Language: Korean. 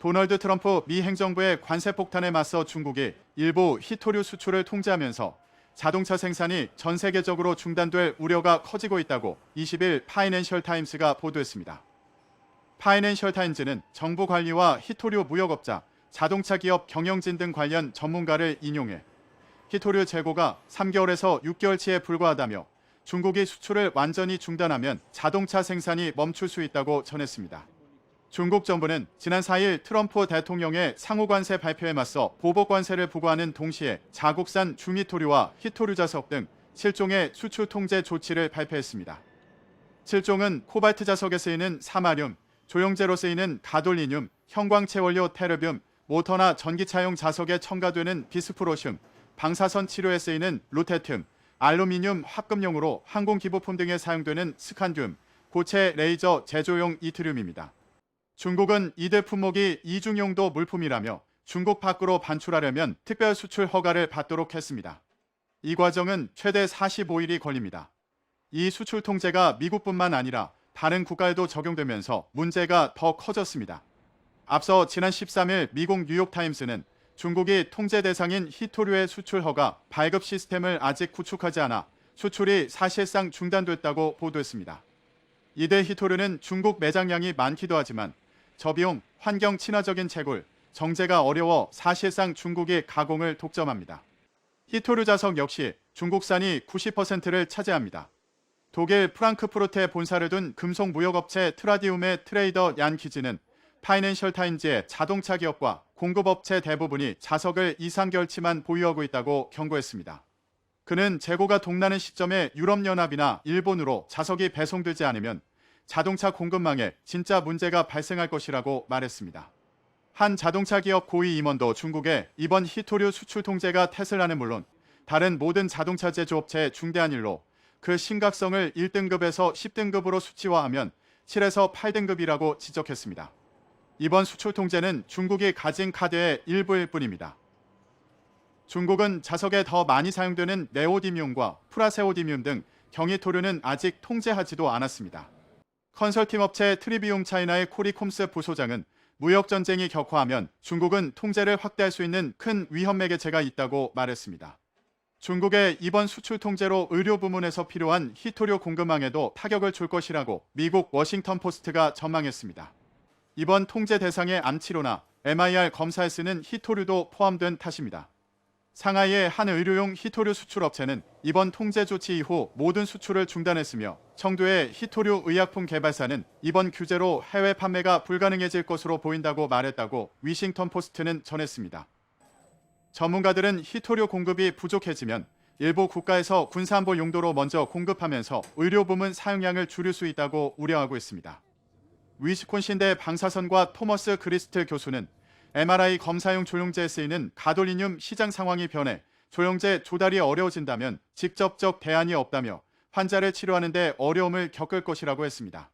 도널드 트럼프 미 행정부의 관세 폭탄에 맞서 중국이 일부 히토류 수출을 통제하면서 자동차 생산이 전 세계적으로 중단될 우려가 커지고 있다고 20일 파이낸셜 타임스가 보도했습니다. 파이낸셜 타임즈는 정부 관리와 히토류 무역업자, 자동차 기업 경영진 등 관련 전문가를 인용해 히토류 재고가 3개월에서 6개월치에 불과하다며 중국이 수출을 완전히 중단하면 자동차 생산이 멈출 수 있다고 전했습니다. 중국 정부는 지난 4일 트럼프 대통령의 상호관세 발표에 맞서 보복관세를 부과하는 동시에 자국산 중히토류와 히토류 자석 등 7종의 수출 통제 조치를 발표했습니다. 7종은 코발트 자석에 쓰이는 사마륨, 조영제로 쓰이는 가돌리늄, 형광체 원료 테르뷴, 모터나 전기차용 자석에 첨가되는 비스프로슘, 방사선 치료에 쓰이는 루테튬, 알루미늄 합금용으로 항공기부품 등에 사용되는 스칸듐, 고체 레이저 제조용 이트륨입니다. 중국은 이들 품목이 이중용도 물품이라며 중국 밖으로 반출하려면 특별 수출 허가를 받도록 했습니다. 이 과정은 최대 45일이 걸립니다. 이 수출 통제가 미국뿐만 아니라 다른 국가에도 적용되면서 문제가 더 커졌습니다. 앞서 지난 13일 미국 뉴욕타임스는 중국이 통제 대상인 히토류의 수출 허가 발급 시스템을 아직 구축하지 않아 수출이 사실상 중단됐다고 보도했습니다. 이들 히토류는 중국 매장량이 많기도 하지만 저비용, 환경 친화적인 채굴, 정제가 어려워 사실상 중국이 가공을 독점합니다. 히토류 자석 역시 중국산이 90%를 차지합니다. 독일 프랑크푸르트에 본사를 둔 금속 무역업체 트라디움의 트레이더 얀 키즈는 파이낸셜 타임즈의 자동차 기업과 공급업체 대부분이 자석을 이상결치만 보유하고 있다고 경고했습니다. 그는 재고가 동나는 시점에 유럽연합이나 일본으로 자석이 배송되지 않으면 자동차 공급망에 진짜 문제가 발생할 것이라고 말했습니다. 한 자동차 기업 고위 임원도 중국의 이번 히토류 수출 통제가 테슬라는 물론 다른 모든 자동차 제조업체의 중대한 일로 그 심각성을 1등급에서 10등급으로 수치화하면 7에서 8등급이라고 지적했습니다. 이번 수출 통제는 중국이 가진 카드의 일부일 뿐입니다. 중국은 자석에 더 많이 사용되는 네오디뮴과 프라세오디뮴 등 경히토류는 아직 통제하지도 않았습니다. 컨설팅 업체 트리비움 차이나의 코리콤스 부소장은 무역 전쟁이 격화하면 중국은 통제를 확대할 수 있는 큰 위험 매개체가 있다고 말했습니다. 중국의 이번 수출 통제로 의료 부문에서 필요한 히토류 공급망에도 타격을 줄 것이라고 미국 워싱턴 포스트가 전망했습니다. 이번 통제 대상의 암치료나 MIR 검사에 쓰는 히토류도 포함된 탓입니다. 상하이의 한 의료용 히토류 수출 업체는 이번 통제 조치 이후 모든 수출을 중단했으며 청두의 히토류 의약품 개발사는 이번 규제로 해외 판매가 불가능해질 것으로 보인다고 말했다고 위싱턴 포스트는 전했습니다. 전문가들은 히토류 공급이 부족해지면 일부 국가에서 군사안보 용도로 먼저 공급하면서 의료 부문 사용량을 줄일 수 있다고 우려하고 있습니다. 위스콘신대 방사선과 토머스 그리스트 교수는 MRI 검사용 조영제에 쓰이는 가돌리늄 시장 상황이 변해 조영제 조달이 어려워진다면 직접적 대안이 없다며 환자를 치료하는 데 어려움을 겪을 것이라고 했습니다.